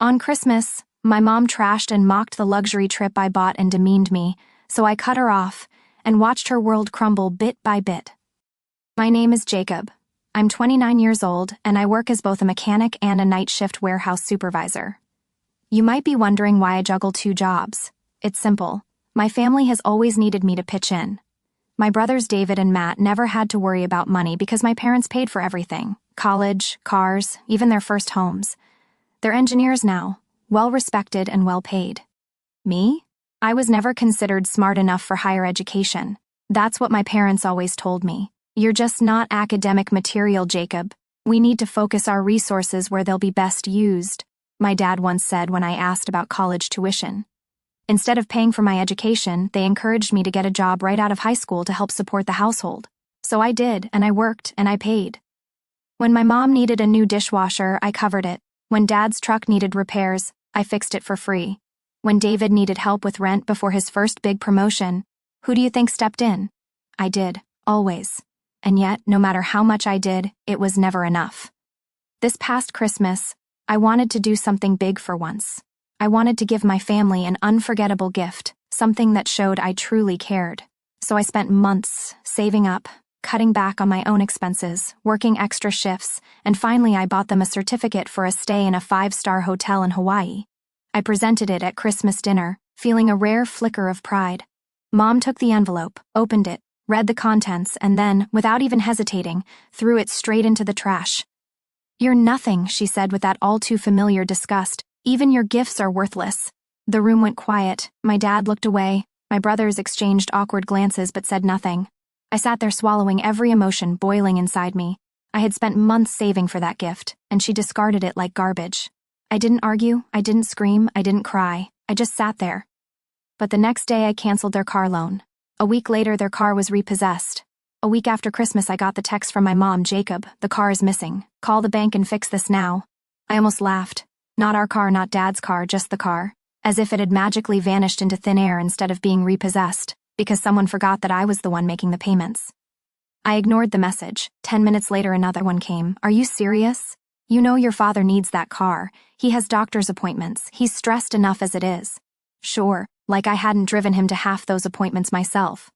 On Christmas, my mom trashed and mocked the luxury trip I bought and demeaned me, so I cut her off and watched her world crumble bit by bit. My name is Jacob. I'm 29 years old, and I work as both a mechanic and a night shift warehouse supervisor. You might be wondering why I juggle two jobs. It's simple. My family has always needed me to pitch in. My brothers David and Matt never had to worry about money because my parents paid for everything: college, cars, even their first homes. They're engineers now, well-respected and well-paid. Me? I was never considered smart enough for higher education. That's what my parents always told me. You're just not academic material, Jacob. We need to focus our resources where they'll be best used, my dad once said when I asked about college tuition. Instead of paying for my education, they encouraged me to get a job right out of high school to help support the household. So I did, and I worked, and I paid. When my mom needed a new dishwasher, I covered it. When Dad's truck needed repairs, I fixed it for free. When David needed help with rent before his first big promotion, who do you think stepped in? I did, always. And yet, no matter how much I did, it was never enough. This past Christmas, I wanted to do something big for once. I wanted to give my family an unforgettable gift, something that showed I truly cared. So I spent months saving up, cutting back on my own expenses, working extra shifts, and finally I bought them a certificate for a stay in a 5-star hotel in Hawaii. I presented it at Christmas dinner, feeling a rare flicker of pride. Mom took the envelope, opened it, read the contents, and then, without even hesitating, threw it straight into the trash. "You're nothing," she said with that all-too-familiar disgust. "Even your gifts are worthless." The room went quiet. My dad looked away. My brothers exchanged awkward glances but said nothing. I sat there swallowing every emotion boiling inside me. I had spent months saving for that gift, and she discarded it like garbage. I didn't argue, I didn't scream, I didn't cry. I just sat there. But the next day I canceled their car loan. A week later their car was repossessed. A week after Christmas I got the text from my mom, "Jacob, the car is missing. Call the bank and fix this now." I almost laughed. Not our car, not Dad's car, just the car. As if it had magically vanished into thin air instead of being repossessed, because someone forgot that I was the one making the payments. I ignored the message. 10 minutes later another one came. "Are you serious? You know your father needs that car. He has doctor's appointments. He's stressed enough as it is." Sure, like I hadn't driven him to half those appointments myself.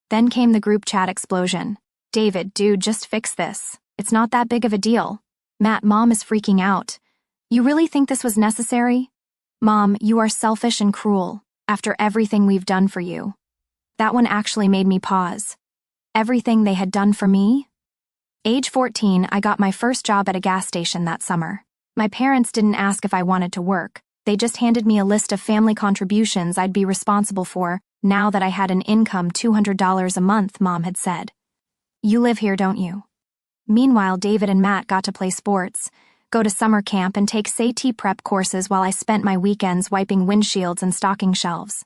Then came the group chat explosion. "David, dude, just fix this. It's not that big of a deal." "Matt, Mom is freaking out. You really think this was necessary?" "Mom, you are selfish and cruel, after everything we've done for you." That one actually made me pause. Everything they had done for me? Age 14, I got my first job at a gas station that summer. My parents didn't ask if I wanted to work. They just handed me a list of family contributions I'd be responsible for now that I had an income $200 a month, Mom had said. "You live here, don't you?" Meanwhile, David and Matt got to play sports, go to summer camp, and take SAT prep courses while I spent my weekends wiping windshields and stocking shelves.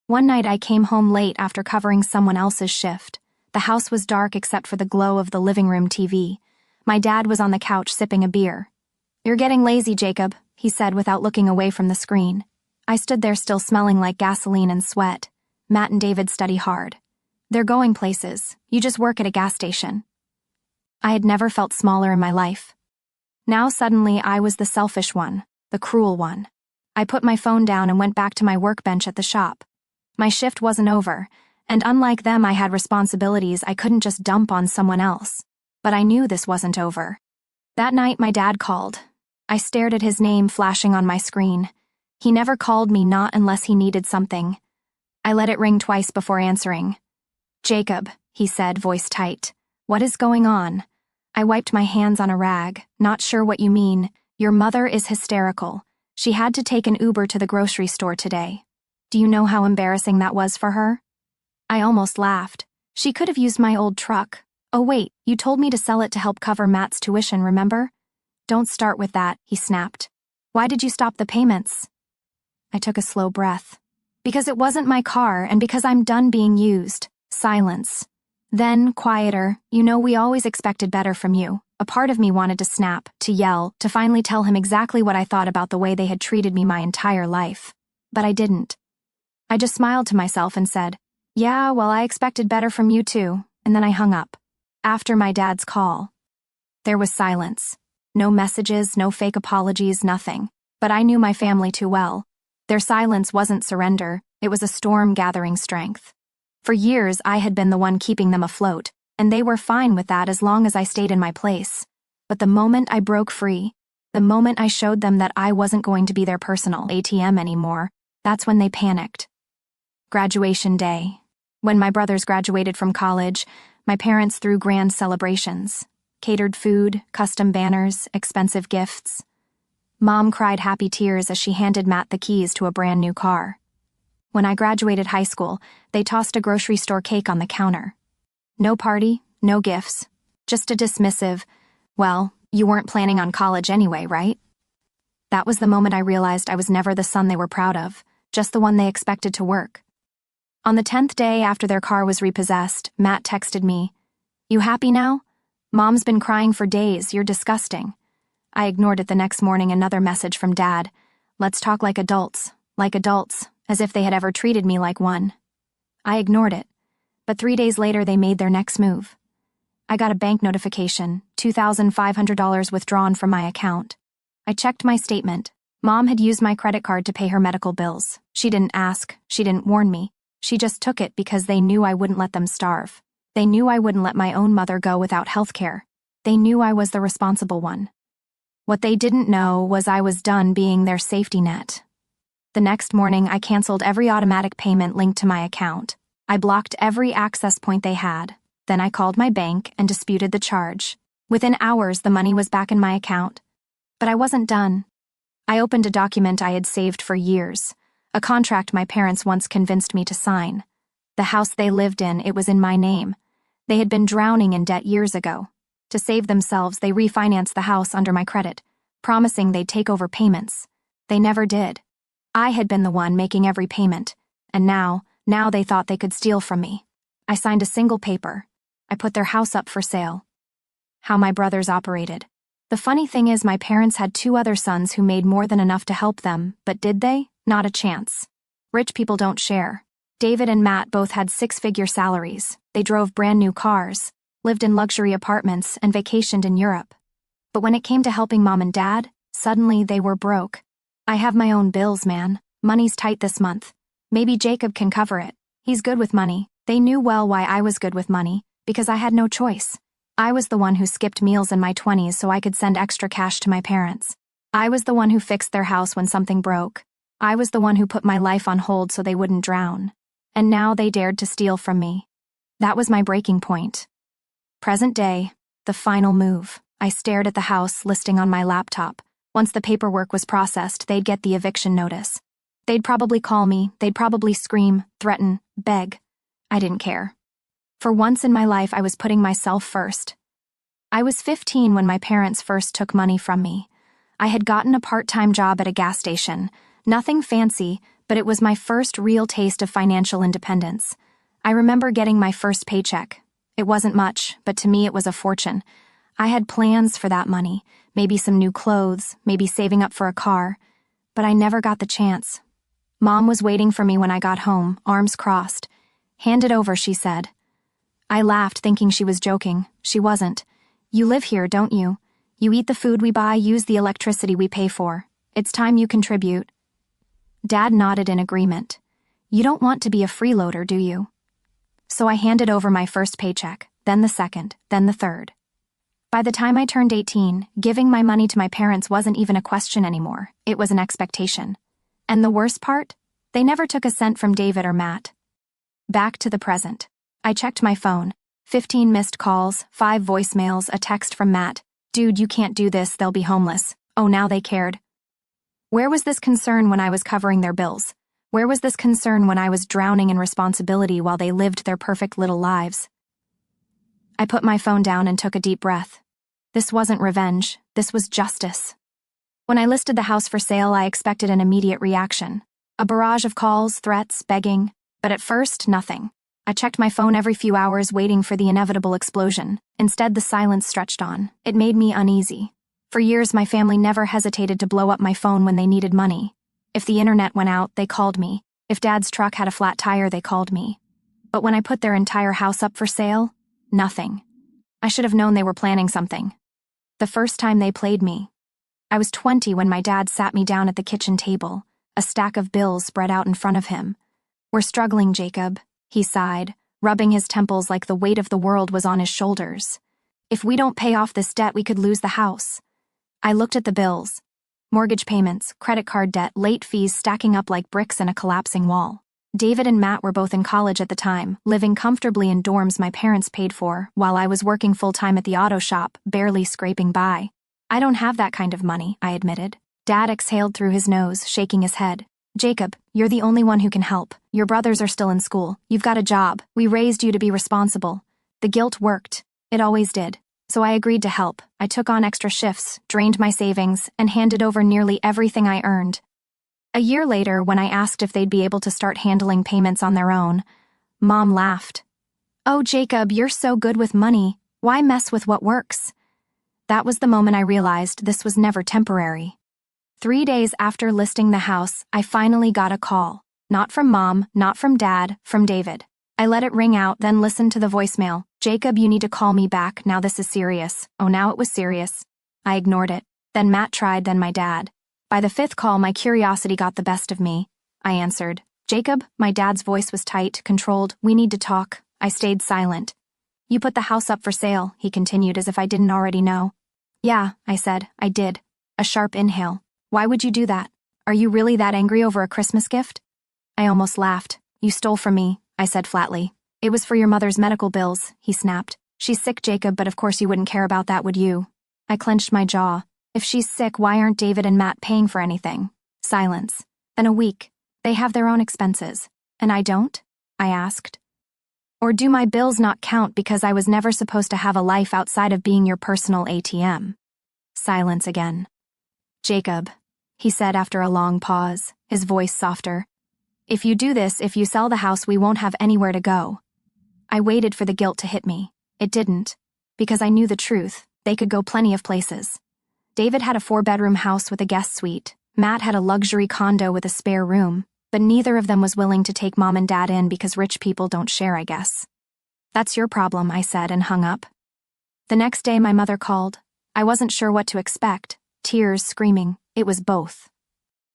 One night I came home late after covering someone else's shift. The house was dark except for the glow of the living room TV. My dad was on the couch sipping a beer. "You're getting lazy, Jacob," he said without looking away from the screen. I stood there still smelling like gasoline and sweat. Matt and David study hard. "They're going places. You just work at a gas station." I had never felt smaller in my life. Now suddenly I was the selfish one, the cruel one. I put my phone down and went back to my workbench at the shop. My shift wasn't over, and unlike them I had responsibilities I couldn't just dump on someone else. But I knew this wasn't over. That night my dad called. I stared at his name flashing on my screen. He never called me, not unless he needed something. I let it ring twice before answering. "Jacob," he said, voice tight. "What is going on?" I wiped my hands on a rag. "Not sure what you mean. Your mother is hysterical. She had to take an Uber to the grocery store today. Do you know how embarrassing that was for her?" I almost laughed. She could have used my old truck. "Oh wait, you told me to sell it to help cover Matt's tuition, remember?" "Don't start with that," he snapped. "Why did you stop the payments?" I took a slow breath. "Because it wasn't my car, and because I'm done being used." Silence. Then, quieter, "You know, we always expected better from you." A part of me wanted to snap, to yell, to finally tell him exactly what I thought about the way they had treated me my entire life. But I didn't. I just smiled to myself and said, "Yeah, well, I expected better from you too," and then I hung up. After my dad's call, there was silence. No messages, no fake apologies, nothing. But I knew my family too well. Their silence wasn't surrender, it was a storm gathering strength. For years, I had been the one keeping them afloat, and they were fine with that as long as I stayed in my place. But the moment I broke free, the moment I showed them that I wasn't going to be their personal ATM anymore, that's when they panicked. Graduation day. When my brothers graduated from college, my parents threw grand celebrations. Catered food, custom banners, expensive gifts. Mom cried happy tears as she handed Matt the keys to a brand new car. When I graduated high school, they tossed a grocery store cake on the counter. No party, no gifts, just a dismissive, well, you weren't planning on college anyway, right? That was the moment I realized I was never the son they were proud of, just the one they expected to work. On the 10th day after their car was repossessed, Matt texted me, "You happy now? Mom's been crying for days, you're disgusting." I ignored it the next morning, another message from Dad. "Let's talk like adults, as if they had ever treated me like one." I ignored it, but 3 days later they made their next move. I got a bank notification, $2,500 withdrawn from my account. I checked my statement. Mom had used my credit card to pay her medical bills. She didn't ask, she didn't warn me. She just took it because they knew I wouldn't let them starve. They knew I wouldn't let my own mother go without health care. They knew I was the responsible one. What they didn't know was I was done being their safety net. The next morning, I canceled every automatic payment linked to my account. I blocked every access point they had. Then I called my bank and disputed the charge. Within hours, the money was back in my account. But I wasn't done. I opened a document I had saved for years, a contract my parents once convinced me to sign. The house they lived in, it was in my name. They had been drowning in debt years ago. To save themselves, they refinanced the house under my credit, promising they'd take over payments. They never did. I had been the one making every payment, and now they thought they could steal from me. I signed a single paper. I put their house up for sale. How my brothers operated. The funny thing is, my parents had 2 other sons who made more than enough to help them, but did they? Not a chance. Rich people don't share. David and Matt both had 6-figure salaries. They drove brand new cars, lived in luxury apartments, and vacationed in Europe. But when it came to helping Mom and Dad, suddenly they were broke. "I have my own bills, man. Money's tight this month. Maybe Jacob can cover it. He's good with money." They knew well why I was good with money, because I had no choice. I was the one who skipped meals in my 20s so I could send extra cash to my parents. I was the one who fixed their house when something broke. I was the one who put my life on hold so they wouldn't drown. And now they dared to steal from me. That was my breaking point. Present day, the final move. I stared at the house listing on my laptop. Once the paperwork was processed, they'd get the eviction notice. They'd probably call me, they'd probably scream, threaten, beg. I didn't care. For once in my life, I was putting myself first. I was 15 when my parents first took money from me. I had gotten a part-time job at a gas station. Nothing fancy, but it was my first real taste of financial independence. I remember getting my first paycheck. It wasn't much, but to me it was a fortune. I had plans for that money, maybe some new clothes, maybe saving up for a car. But I never got the chance. Mom was waiting for me when I got home, arms crossed. "Hand it over," she said. I laughed, thinking she was joking. She wasn't. "You live here, don't you? You eat the food we buy, use the electricity we pay for. It's time you contribute." Dad nodded in agreement. "You don't want to be a freeloader, do you?" So I handed over my first paycheck, then the second, then the third. By the time I turned 18, giving my money to my parents wasn't even a question anymore. It was an expectation. And the worst part? They never took a cent from David or Matt. Back to the present. I checked my phone. 15 missed calls, 5 voicemails, a text from Matt. "Dude, you can't do this, they'll be homeless." Oh, now they cared. Where was this concern when I was covering their bills? Where was this concern when I was drowning in responsibility while they lived their perfect little lives? I put my phone down and took a deep breath. This wasn't revenge, this was justice. When I listed the house for sale, I expected an immediate reaction. A barrage of calls, threats, begging. But at first, nothing. I checked my phone every few hours, waiting for the inevitable explosion. Instead, the silence stretched on. It made me uneasy. For years, my family never hesitated to blow up my phone when they needed money. If the internet went out, they called me. If Dad's truck had a flat tire, they called me. But when I put their entire house up for sale, nothing. I should have known they were planning something. The first time they played me, I was 20 when my dad sat me down at the kitchen table, a stack of bills spread out in front of him. "We're struggling, Jacob," he sighed, rubbing his temples like the weight of the world was on his shoulders. "If we don't pay off this debt, we could lose the house." I looked at the bills. Mortgage payments, credit card debt, late fees stacking up like bricks in a collapsing wall. David and Matt were both in college at the time, living comfortably in dorms my parents paid for, while I was working full-time at the auto shop, barely scraping by. "I don't have that kind of money," I admitted. Dad exhaled through his nose, shaking his head. "Jacob, you're the only one who can help. Your brothers are still in school. You've got a job. We raised you to be responsible." The guilt worked. It always did. So I agreed to help. I took on extra shifts, drained my savings, and handed over nearly everything I earned. A year later, when I asked if they'd be able to start handling payments on their own, Mom laughed. "Oh, Jacob, you're so good with money. Why mess with what works?" That was the moment I realized this was never temporary. 3 days after listing the house, I finally got a call. Not from Mom, not from Dad, from David. I let it ring out, then listened to the voicemail. "Jacob, you need to call me back. Now this is serious." Oh, now it was serious. I ignored it. Then Matt tried, then my dad. By the 5th call, my curiosity got the best of me. I answered. "Jacob," my dad's voice was tight, controlled. "We need to talk." I stayed silent. "You put the house up for sale," he continued as if I didn't already know. "Yeah," I said. "I did." A sharp inhale. "Why would you do that? Are you really that angry over a Christmas gift?" I almost laughed. "You stole from me," I said flatly. "It was for your mother's medical bills," he snapped. "She's sick, Jacob, but of course you wouldn't care about that, would you?" I clenched my jaw. "If she's sick, why aren't David and Matt paying for anything?" Silence. Then a week. "They have their own expenses. And I don't?" I asked. "Or do my bills not count because I was never supposed to have a life outside of being your personal ATM?" Silence again. "Jacob," he said after a long pause, his voice softer. "If you do this, if you sell the house, we won't have anywhere to go." I waited for the guilt to hit me. It didn't. Because I knew the truth. They could go plenty of places. David had a 4-bedroom house with a guest suite. Matt had a luxury condo with a spare room. But neither of them was willing to take Mom and Dad in because rich people don't share, I guess. "That's your problem," I said and hung up. The next day my mother called. I wasn't sure what to expect. Tears, screaming. It was both.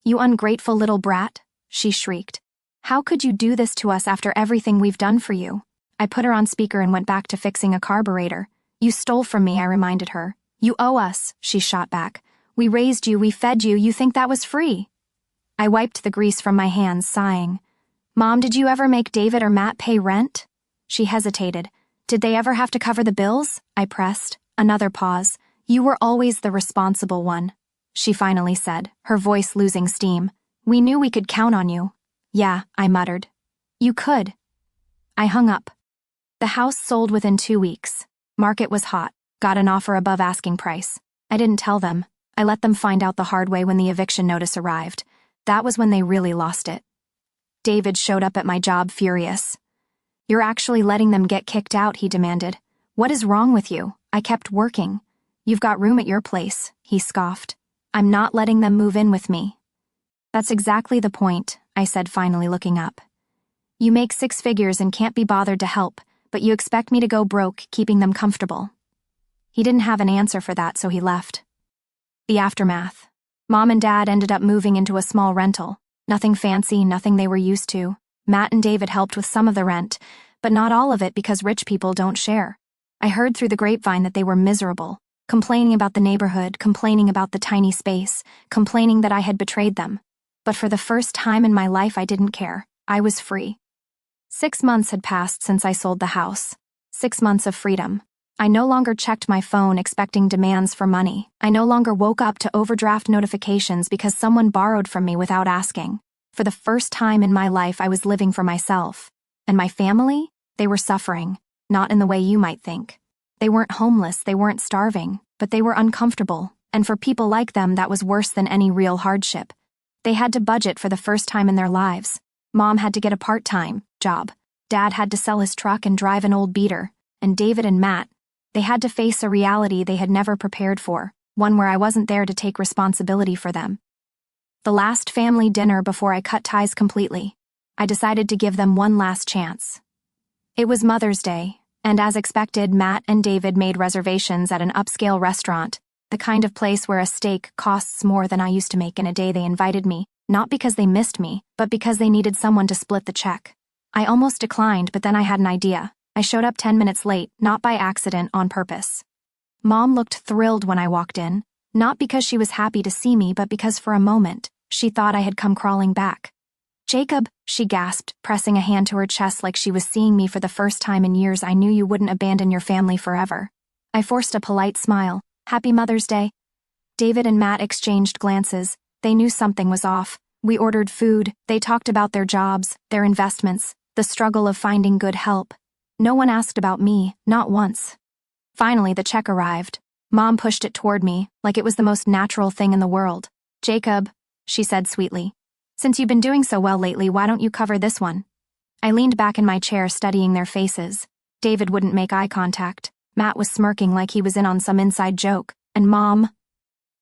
"You ungrateful little brat," she shrieked. "How could you do this to us after everything we've done for you?" I put her on speaker and went back to fixing a carburetor. "You stole from me," I reminded her. "You owe us," she shot back. "We raised you, we fed you, you think that was free?" I wiped the grease from my hands, sighing. "Mom, did you ever make David or Matt pay rent?" She hesitated. "Did they ever have to cover the bills?" I pressed. Another pause. "You were always the responsible one," she finally said, her voice losing steam. "We knew we could count on you." "Yeah," I muttered. "You could." I hung up. The house sold within 2 weeks. Market was hot. Got an offer above asking price. I didn't tell them. I let them find out the hard way when the eviction notice arrived. That was when they really lost it. David showed up at my job furious. "You're actually letting them get kicked out," he demanded. "What is wrong with you? I kept working." "You've got room at your place," he scoffed. "I'm not letting them move in with me." "That's exactly the point," I said, finally looking up. "You make 6 figures and can't be bothered to help, but you expect me to go broke, keeping them comfortable." He didn't have an answer for that, so he left. The aftermath. Mom and Dad ended up moving into a small rental. Nothing fancy, nothing they were used to. Matt and David helped with some of the rent, but not all of it because rich people don't share. I heard through the grapevine that they were miserable, complaining about the neighborhood, complaining about the tiny space, complaining that I had betrayed them. But for the first time in my life, I didn't care. I was free. 6 months had passed since I sold the house. 6 months of freedom. I no longer checked my phone expecting demands for money. I no longer woke up to overdraft notifications because someone borrowed from me without asking. For the first time in my life, I was living for myself. And my family? They were suffering. Not in the way you might think. They weren't homeless, they weren't starving, but they were uncomfortable. And for people like them, that was worse than any real hardship. They had to budget for the first time in their lives. Mom had to get a part-time job. Dad had to sell his truck and drive an old beater. And David and Matt, they had to face a reality they had never prepared for, one where I wasn't there to take responsibility for them. The last family dinner before I cut ties completely, I decided to give them one last chance. It was Mother's Day, and as expected, Matt and David made reservations at an upscale restaurant, The kind of place where a steak costs more than I used to make in a day. They invited me, not because they missed me, but because they needed someone to split the check. I almost declined, but then I had an idea. I showed up 10 minutes late, not by accident, on purpose. Mom looked thrilled when I walked in, not because she was happy to see me, but because for a moment, she thought I had come crawling back. "Jacob," she gasped, pressing a hand to her chest like she was seeing me for the first time in years. "I knew you wouldn't abandon your family forever." I forced a polite smile. "Happy Mother's Day." David and Matt exchanged glances. They knew something was off. We ordered food. They talked about their jobs, their investments, the struggle of finding good help. No one asked about me, not once. Finally, the check arrived. Mom pushed it toward me, like it was the most natural thing in the world. "Jacob," she said sweetly, "since you've been doing so well lately, why don't you cover this one?" I leaned back in my chair, studying their faces. David wouldn't make eye contact. Matt was smirking like he was in on some inside joke. And Mom?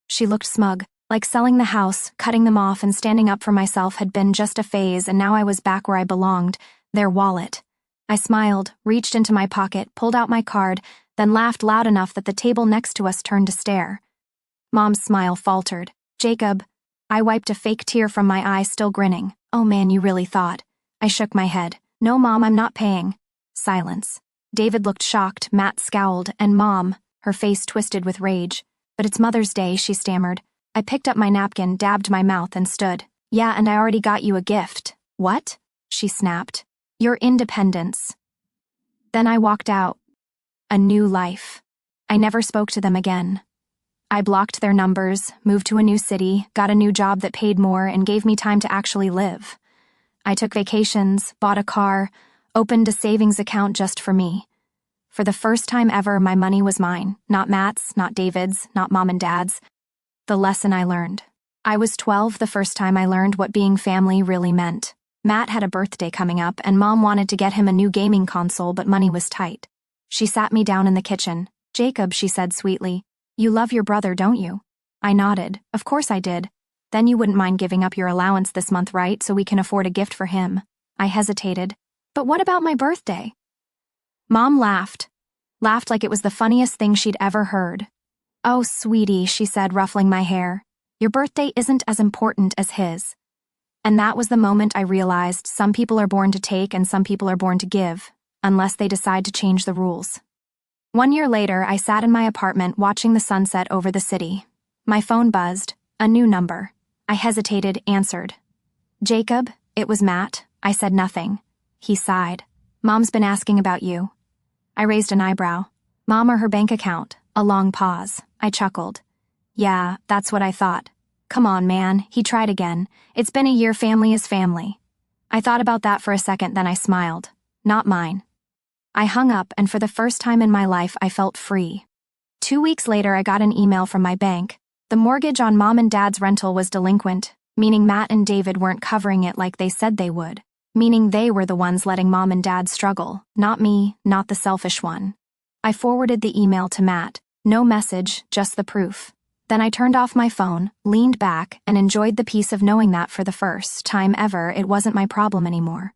She looked smug, like selling the house, cutting them off, and standing up for myself had been just a phase, and now I was back where I belonged, their wallet. I smiled, reached into my pocket, pulled out my card, then laughed loud enough that the table next to us turned to stare. Mom's smile faltered. "Jacob." I wiped a fake tear from my eye, still grinning. "Oh man, you really thought." I shook my head. "No, Mom, I'm not paying." Silence. David looked shocked, Matt scowled, and Mom, her face twisted with rage. "But it's Mother's Day," she stammered. I picked up my napkin, dabbed my mouth, and stood. "Yeah, and I already got you a gift." "What?" she snapped. "Your independence." Then I walked out. A new life. I never spoke to them again. I blocked their numbers, moved to a new city, got a new job that paid more and gave me time to actually live. I took vacations, bought a car, opened a savings account just for me. For the first time ever, my money was mine, not Matt's, not David's, not Mom and Dad's. The lesson I learned. I was 12 the first time I learned what being family really meant. Matt had a birthday coming up, and Mom wanted to get him a new gaming console, but money was tight. She sat me down in the kitchen. "Jacob," she said sweetly, "you love your brother, don't you?" I nodded. "Of course I did." "Then you wouldn't mind giving up your allowance this month, right, so we can afford a gift for him." I hesitated. "But what about my birthday?" Mom laughed like it was the funniest thing she'd ever heard. "Oh, sweetie," she said, ruffling my hair, "your birthday isn't as important as his." And that was the moment I realized some people are born to take and some people are born to give, unless they decide to change the rules. 1 year later, I sat in my apartment watching the sunset over the city. My phone buzzed, a new number. I hesitated, answered. "Jacob?" It was Matt. I said nothing. He sighed. "Mom's been asking about you." I raised an eyebrow. "Mom or her bank account?" A long pause. I chuckled. "Yeah, that's what I thought." "Come on, man," he tried again. "It's been a year, family is family." I thought about that for a second, then I smiled. "Not mine." I hung up, and for the first time in my life, I felt free. 2 weeks later, I got an email from my bank. The mortgage on Mom and Dad's rental was delinquent, meaning Matt and David weren't covering it like they said they would, meaning they were the ones letting Mom and Dad struggle, not me, not the selfish one. I forwarded the email to Matt. No message, just the proof. Then I turned off my phone, leaned back, and enjoyed the peace of knowing that for the first time ever, it wasn't my problem anymore.